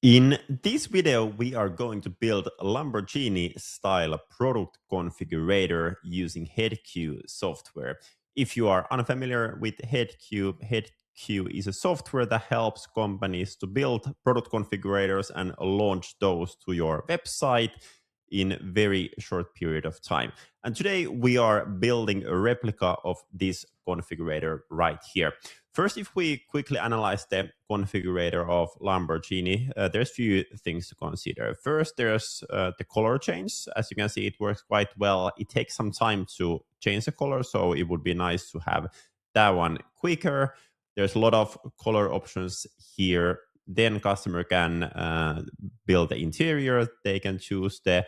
In this video, we are going to build a Lamborghini-style product configurator using HeadQ software. If you are unfamiliar with HeadQ, HeadQ is a software that helps companies to build product configurators and launch those to your website in a very short period of time. And today we are building a replica of this configurator right here. First, if we quickly analyze the configurator of Lamborghini, there's a few things to consider. First, there's the color change. As you can see, it works quite well. It takes some time to change the color, so it would be nice to have that one quicker. There's a lot of color options here. Then customer can build the interior. They can choose the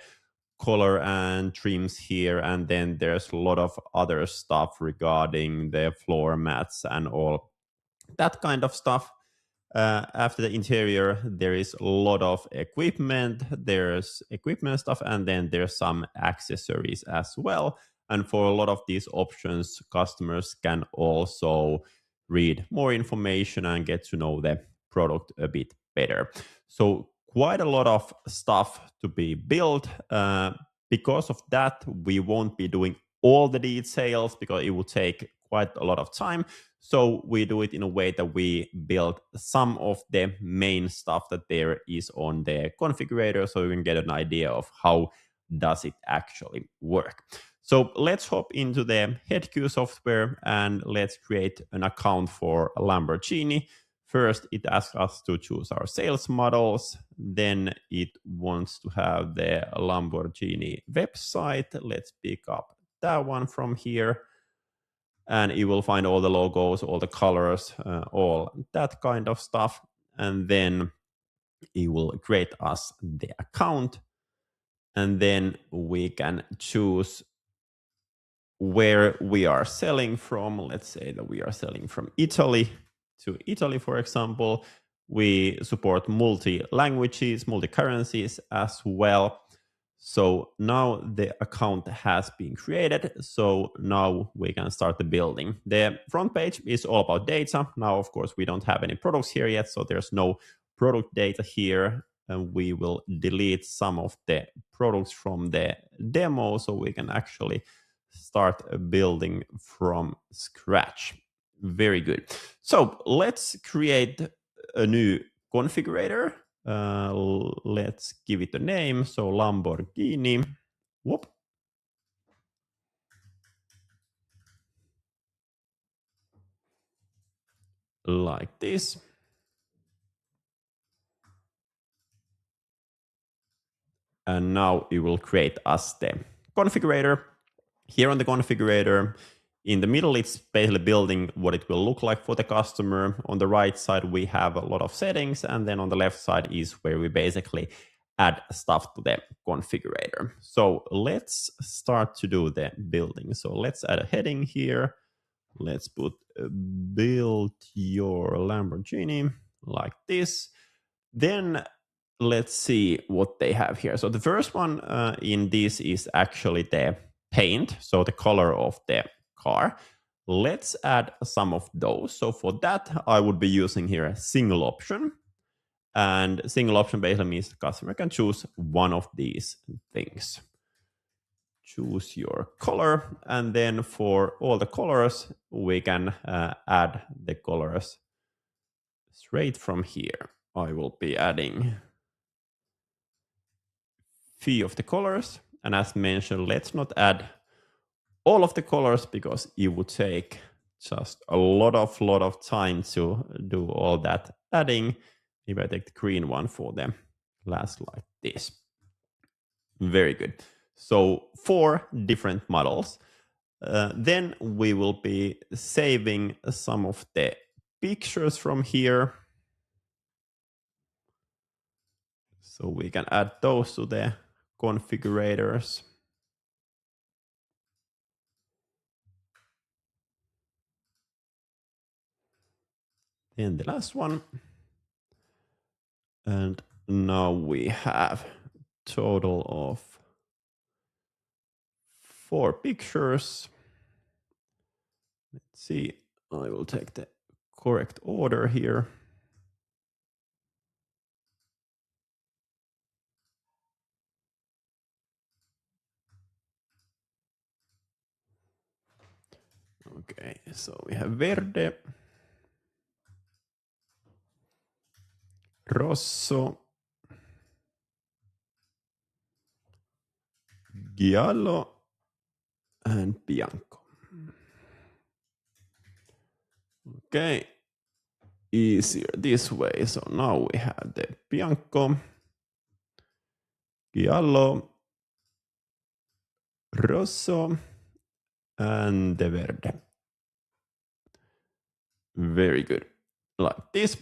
color and trims here, and then there's a lot of other stuff regarding the floor mats and all that kind of stuff. After the interior, there is a lot of equipment. There's equipment stuff, and then there's some accessories as well. And for a lot of these options, customers can also read more information and get to know the product a bit better. So quite a lot of stuff to be built. Because of that, we won't be doing all the details because it will take quite a lot of time. So we do it in a way that we build some of the main stuff that there is on the configurator, so you can get an idea of how does it actually work. So let's hop into the HeadQ software and let's create an account for Lamborghini. First, it asks us to choose our sales models. Then it wants to have the Lamborghini website. Let's pick up that one from here. And you will find all the logos, all the colors, all that kind of stuff. And then it will create us the account. And then we can choose where we are selling from. Let's say that we are selling from Italy to Italy, for example. We support multi-languages, multi-currencies as well. So now the account has been created. So now we can start the building. The front page is all about data. Now, of course, we don't have any products here yet, so there's no product data here. And we will delete some of the products from the demo so we can actually start building from scratch. Very good. So let's create a new configurator. Let's give it a name. So Lamborghini. Whoop. Like this. And now it will create us the configurator. Here on the configurator, in the middle, it's basically building what it will look like for the customer. On the right side, we have a lot of settings. And then on the left side is where we basically add stuff to the configurator. So let's start to do the building. So let's add a heading here. Let's put build your Lamborghini like this. Then let's see what they have here. So the first one in this is actually the paint, so the color of the car. Let's add some of those. So for that, I would be using here a single option. And single option basically means the customer can choose one of these things. Choose your color. And then for all the colors, we can add the colors straight from here. I will be adding few of the colors. And as mentioned, let's not add all of the colors because it would take just a lot of time to do all that adding. Maybe I take the green one for them last like this. Very good. So 4 different models. Then we will be saving some of the pictures from here. So we can add those to the configurators. Then the last one. And now we have total of 4 pictures. Let's see. I will take the correct order here. Okay, so we have verde, rosso, giallo, and bianco. Okay, easier this way. So now we have the bianco, giallo, rosso, and the verde. Very good. Like this.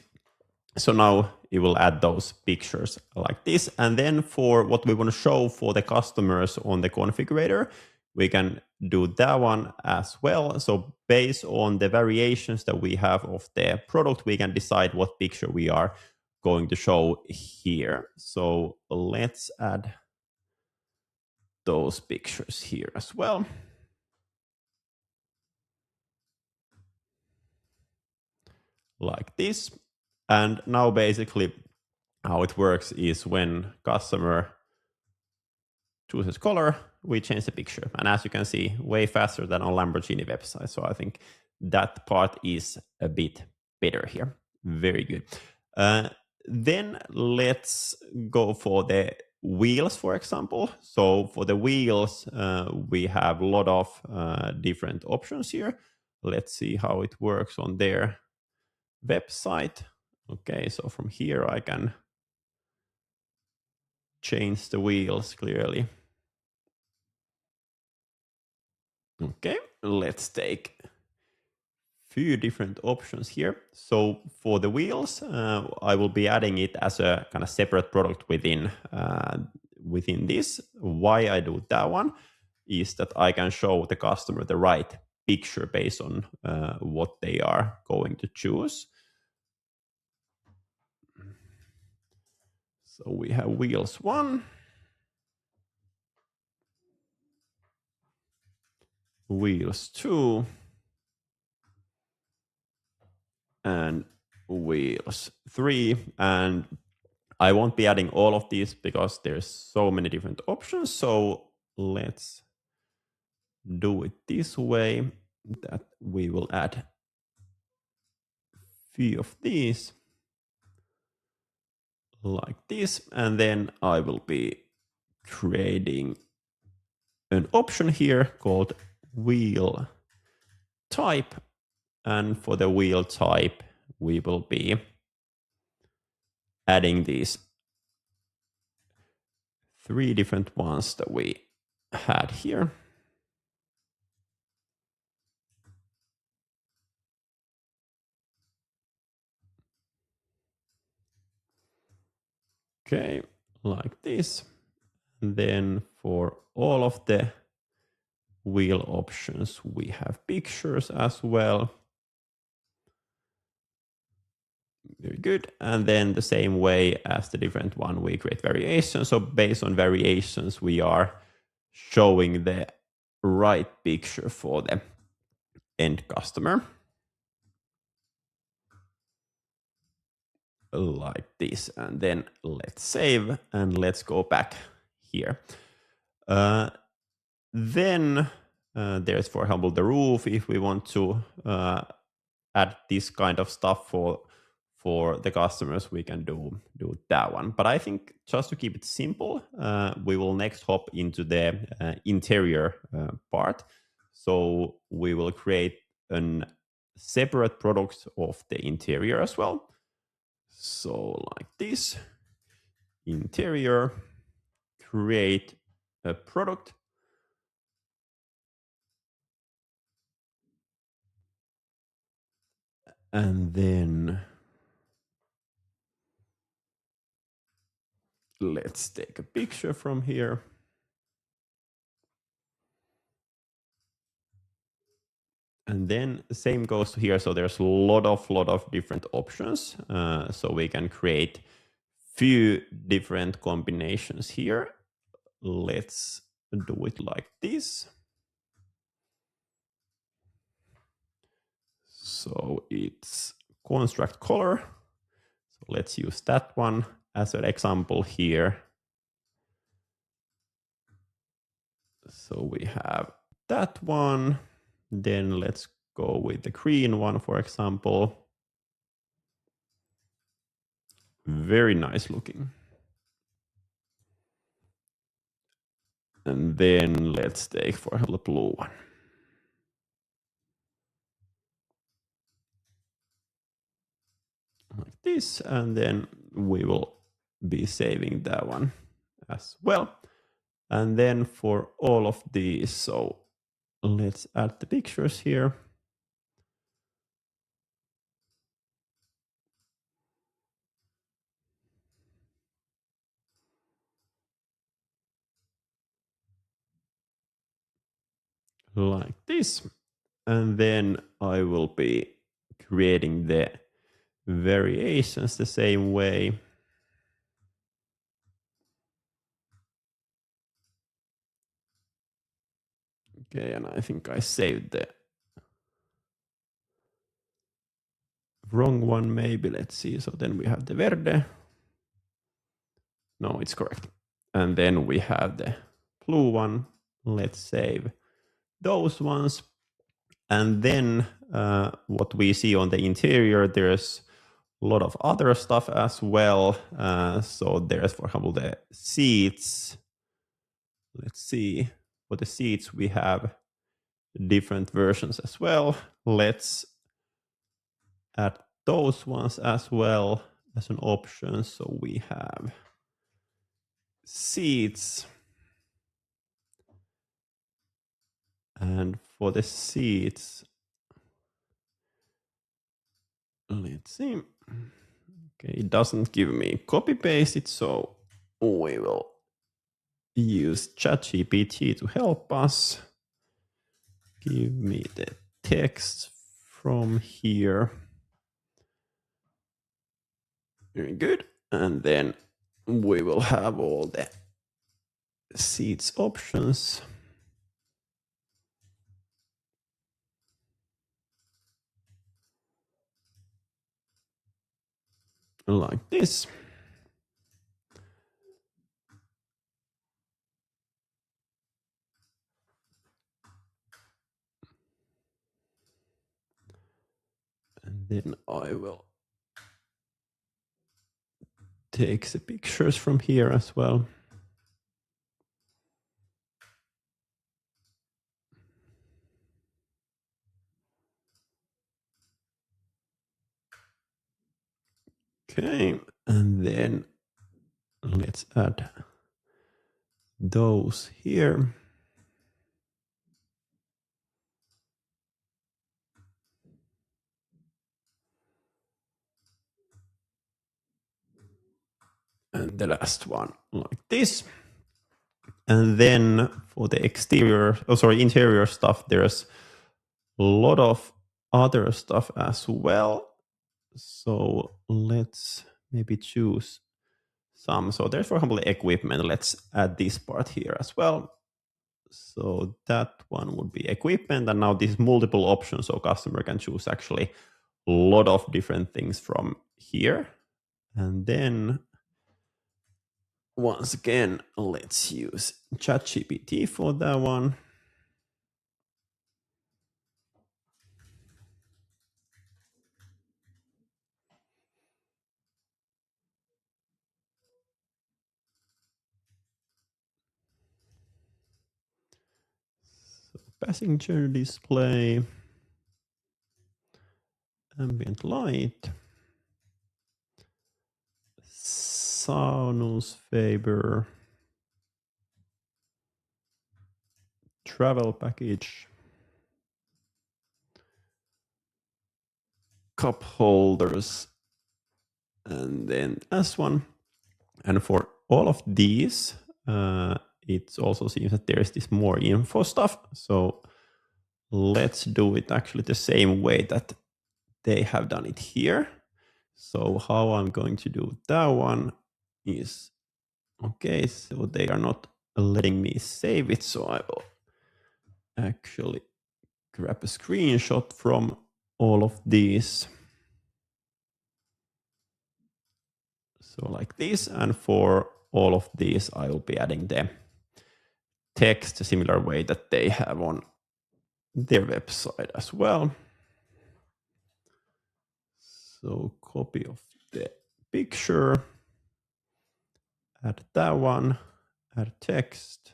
So now it will add those pictures like this. And then for what we want to show for the customers on the configurator, we can do that one as well. So based on the variations that we have of the product, we can decide what picture we are going to show here. So let's add those pictures here as well. Like this. And now basically how it works is when customer chooses color, we change the picture. And as you can see, way faster than on Lamborghini website. So I think that part is a bit better here. Very good. Then let's go for the wheels, for example. So for the wheels, we have a lot of different options here. Let's see how it works on their website. Okay, so from here I can change the wheels clearly. Okay, let's take a few different options here. So for the wheels, I will be adding it as a kind of separate product within this. Why I do that one is that I can show the customer the right picture based on what they are going to choose. So we have wheels 1, wheels 2, and wheels 3. And I won't be adding all of these because there's so many different options. So let's do it this way, that we will add a few of these like this. And then I will be creating an option here called wheel type. And for the wheel type, we will be adding these 3 different ones that we had here. Okay, like this. And then for all of the wheel options, we have pictures as well. Very good. And then the same way as the different one, we create variations. So based on variations, we are showing the right picture for the end customer. Like this. And then let's save and let's go back here. Then there's, for example, the roof. If we want to add this kind of stuff for the customers, we can do that one. But I think just to keep it simple, we will next hop into the interior part. So we will create a separate product of the interior as well. So like this, interior, create a product. And then let's take a picture from here. And then the same goes to here. So there's a lot of different options. So we can create few different combinations here. Let's do it like this. So it's construct color. So let's use that one as an example here. So we have that one. Then let's go with the green one, for example. Very nice looking. And then let's take, for example, the blue one. Like this, and then we will be saving that one as well. And then for all of these, so let's add the pictures here. Like this. And then I will be creating the variations the same way. Okay, and I think I saved the wrong one maybe. Let's see. So then we have the verde. No, it's correct. And then we have the blue one. Let's save those ones. And then what we see on the interior, there's a lot of other stuff as well. So there's, for example, the seats. Let's see. For the seats, we have different versions as well. Let's add those ones as well as an option. So we have seats. And for the seats, let's see. Okay, it doesn't give me copy paste it, so we will use ChatGPT to help us. Give me the text from here. Very good. And then we will have all the seats options. Like this. And then I will take the pictures from here as well. Okay, and then let's add those here. And the last one like this. And then for the interior stuff, there's a lot of other stuff as well. So let's maybe choose some. So there's, for example, the equipment. Let's add this part here as well. So that one would be equipment. And now these multiple options, so customer can choose actually a lot of different things from here. And then once again, let's use ChatGPT for that one. So passenger display, ambient light, Saunusfaber, travel package, cup holders, and then this one. And for all of these, it also seems that there's this more info stuff. So let's do it actually the same way that they have done it here. So how I'm going to do that one is, okay, so they are not letting me save it. So I will actually grab a screenshot from all of these. So like this, and for all of these, I will be adding the text a similar way that they have on their website as well. So copy of the picture, add that one, add text.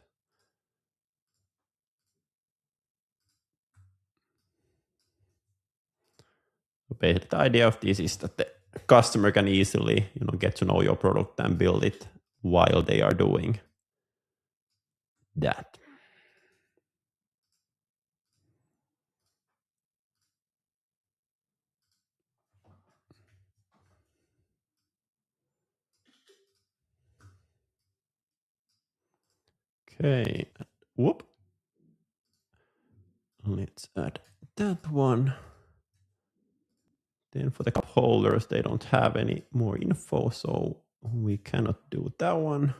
Basically, the idea of this is that the customer can easily, get to know your product and build it while they are doing that. Okay, whoop. Let's add that one. Then for the cup holders, they don't have any more info, so we cannot do that one.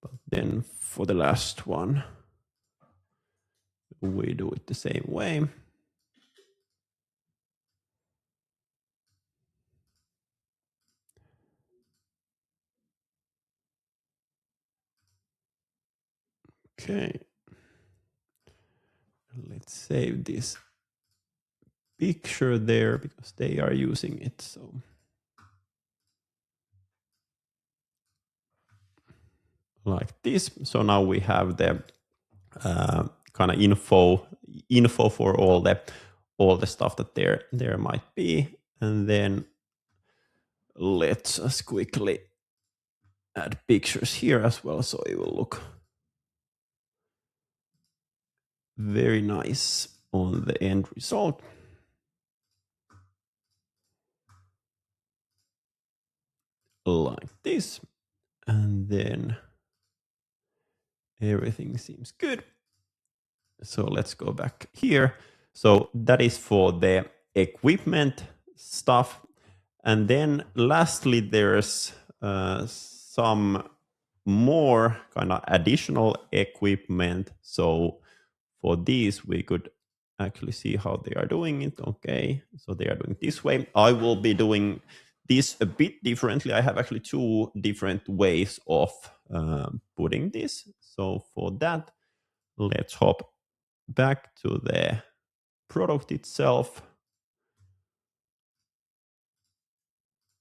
But then for the last one, we do it the same way. Okay. Let's save this picture there because they are using it. So like this. So now we have the kind of info for all the stuff that there might be. And then let's just quickly add pictures here as well, so it will look very nice on the end result. Like this. And then everything seems good. So let's go back here. So that is for the equipment stuff. And then lastly, there's some more kind of additional equipment. So for these, we could actually see how they are doing it. Okay, so they are doing it this way. I will be doing this a bit differently. I have actually two different ways of putting this. So for that, let's hop back to the product itself.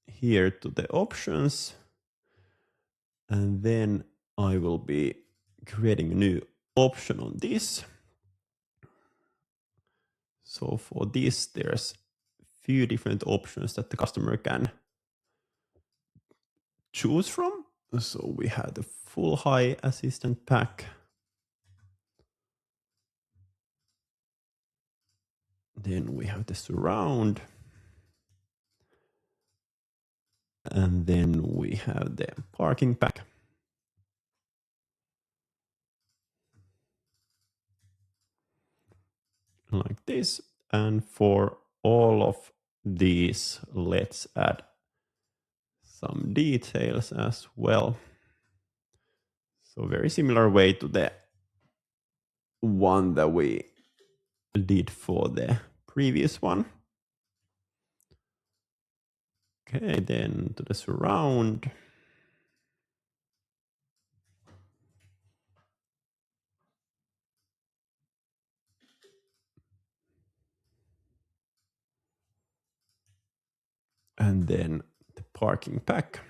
Here to the options. And then I will be creating a new option on this. So for this, there's a few different options that the customer can choose from. So we have the full high assistant pack. Then we have the surround. And then we have the parking pack. Like this. And for all of these, let's add some details as well. So very similar way to the one that we did for the previous one. Okay, then to the surround. And then the parking pack.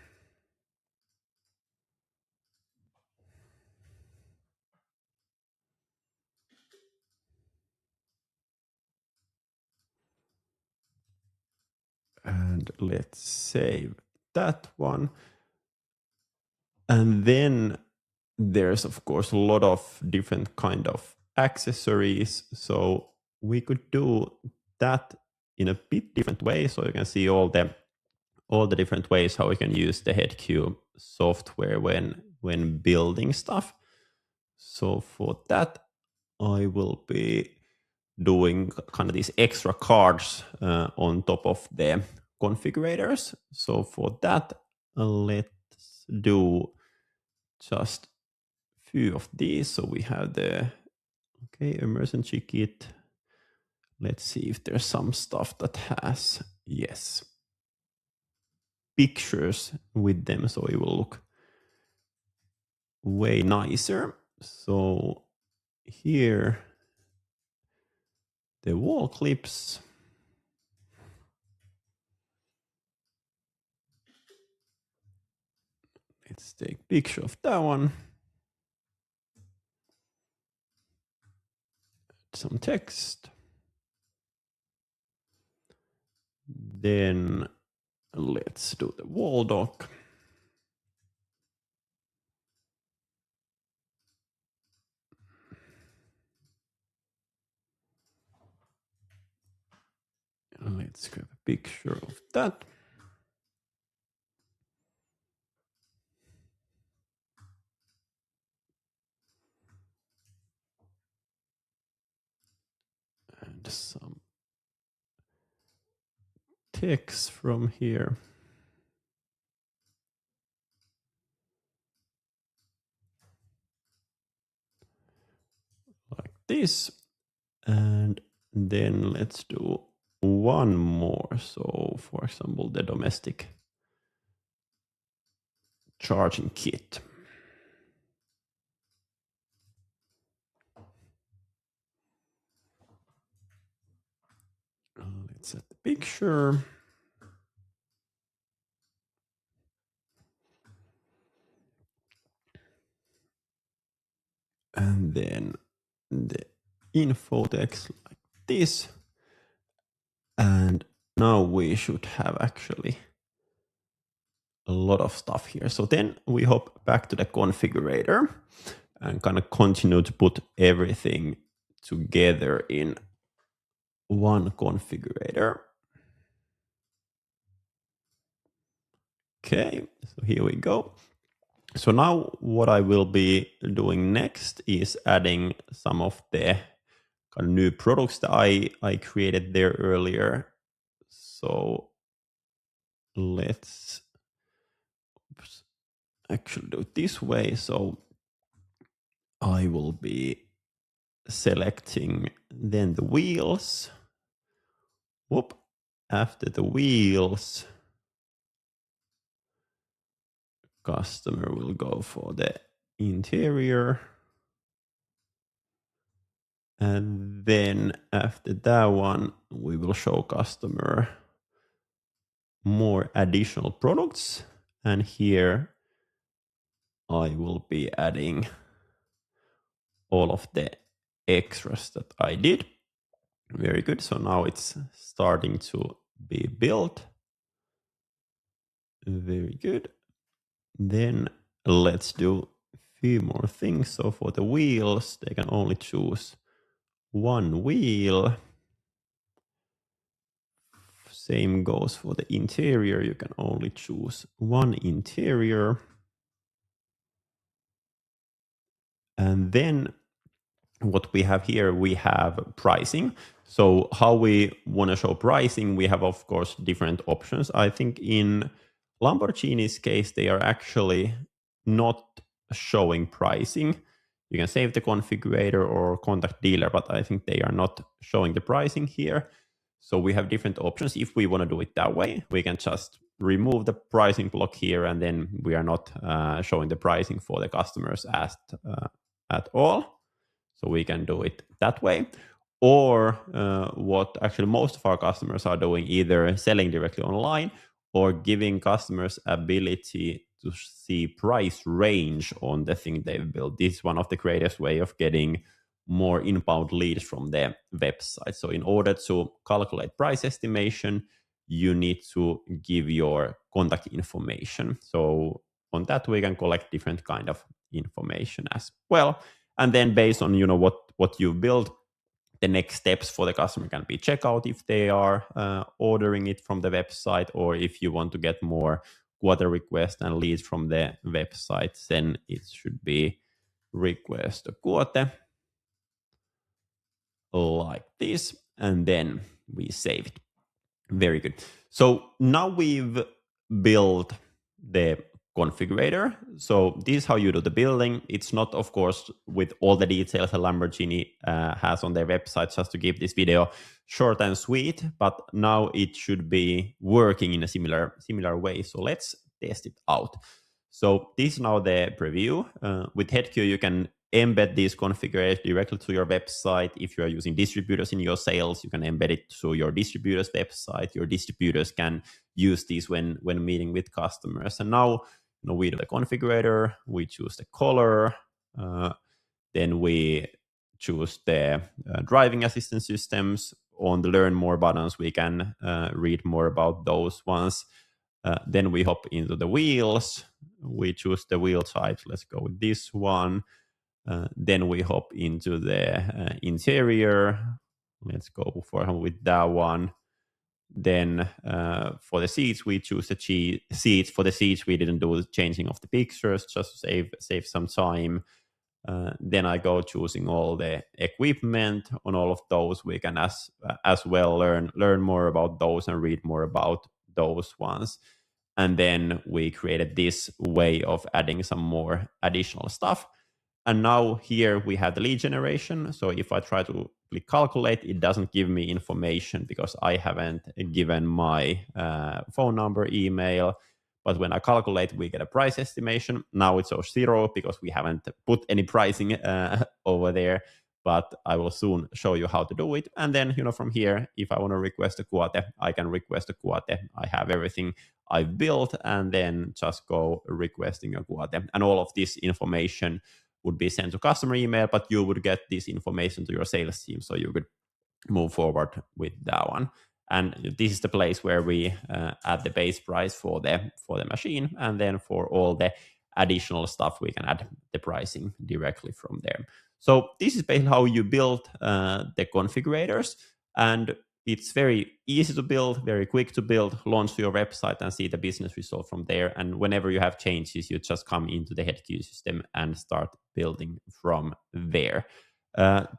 And let's save that one. And then there's of course a lot of different kind of accessories. So we could do that in a bit different way. So you can see all the different ways how we can use the HeadQ software when building stuff. So for that, I will be doing kind of these extra cards on top of the configurators. So for that, let's do just a few of these. So we have the emergency kit. Let's see if there's some stuff that has pictures with them, so it will look way nicer. So here, the wall clips. Let's take a picture of that one. Some text. Then let's do the wall dock. Let's grab a picture of that. And some text from here. Like this. And then let's do one more. So for example, the domestic charging kit. Let's set the picture. And then the info text like this. And now we should have actually a lot of stuff here. So then we hop back to the configurator and kind of continue to put everything together in one configurator. Okay, so here we go. So now what I will be doing next is adding some of the kind of new products that I created there earlier. So let's actually do it this way. So I will be selecting then the wheels. Whoop. After the wheels, customer will go for the interior. And then after that one, we will show customer more additional products. And here I will be adding all of the extras that I did. Very good. So now it's starting to be built. Very good. Then let's do a few more things. So for the wheels, they can only choose one wheel. Same goes for the interior. You can only choose one interior. And then what we have here, we have pricing. So how we want to show pricing, we have, of course, different options. I think in Lamborghini's case, they are actually not showing pricing. You can save the configurator or contact dealer, but I think they are not showing the pricing here. So we have different options. If we want to do it that way, we can just remove the pricing block here, and then we are not showing the pricing for the customers at all. So we can do it that way. Or what actually most of our customers are doing, either selling directly online or giving customers ability to see price range on the thing they've built. This is one of the greatest way of getting more inbound leads from the website. So in order to calculate price estimation, you need to give your contact information. So on that, we can collect different kind of information as well. And then based on what you build, the next steps for the customer can be checkout if they are ordering it from the website, or if you want to get more quote requests and leads from the website, then it should be request a quote like this, and then we save it. Very good. So now we've built the configurator. So this is how you do the building. It's not, of course, with all the details a Lamborghini has on their website, just to keep this video short and sweet, but now it should be working in a similar way. So let's test it out. So this is now the preview. With HeadQ, you can embed these configurators directly to your website. If you are using distributors in your sales, you can embed it to your distributor's website. Your distributors can use these when meeting with customers. And now we do the configurator, we choose the color, then we choose the driving assistance systems. On the learn more buttons, we can read more about those ones. Then we hop into the wheels. We choose the wheel type. Let's go with this one. Then we hop into the interior. Let's go with that one. Then for the seats, we choose the seats. For the seats, we didn't do the changing of the pictures, just to save some time. Then I go choosing all the equipment. On all of those, we can as well learn more about those and read more about those ones. And then we created this way of adding some more additional stuff. And now here we have the lead generation. So if I try to click calculate, it doesn't give me information because I haven't given my phone number, email. But when I calculate, we get a price estimation. Now it shows 0 because we haven't put any pricing over there. But I will soon show you how to do it. And then, from here, if I want to request a quote, I can request a quote. I have everything I've built, and then just go requesting a quote. And all of this information would be sent to customer email, but you would get this information to your sales team, so you could move forward with that one. And this is the place where we add the base price for the machine, and then for all the additional stuff, we can add the pricing directly from there. So this is basically how you build the configurators, and it's very easy to build, very quick to build, launch to your website and see the business result from there. And whenever you have changes, you just come into the HeadQ system and start building from there.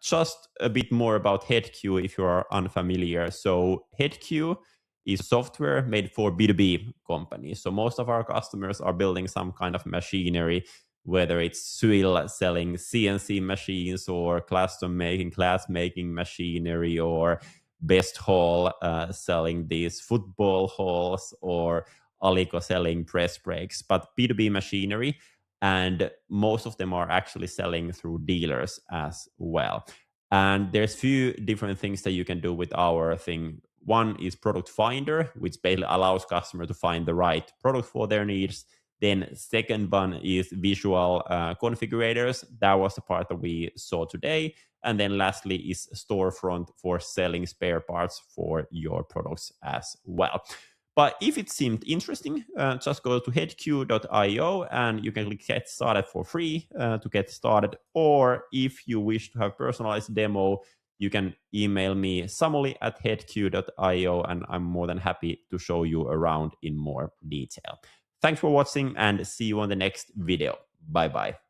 Just a bit more about HeadQ if you are unfamiliar. So HeadQ is software made for B2B companies. So most of our customers are building some kind of machinery, whether it's Suil selling CNC machines, or glass making machinery, or Best Hall selling these football halls, or Alico selling press brakes, but B2B machinery. And most of them are actually selling through dealers as well. And there's few different things that you can do with our thing. One is Product Finder, which basically allows customer to find the right product for their needs. Then second one is visual configurators. That was the part that we saw today. And then lastly is storefront for selling spare parts for your products as well. But if it seemed interesting, just go to headq.io and you can click get started for free to get started. Or if you wish to have personalized demo, you can email me samuli@headq.io, and I'm more than happy to show you around in more detail. Thanks for watching, and see you on the next video. Bye-bye.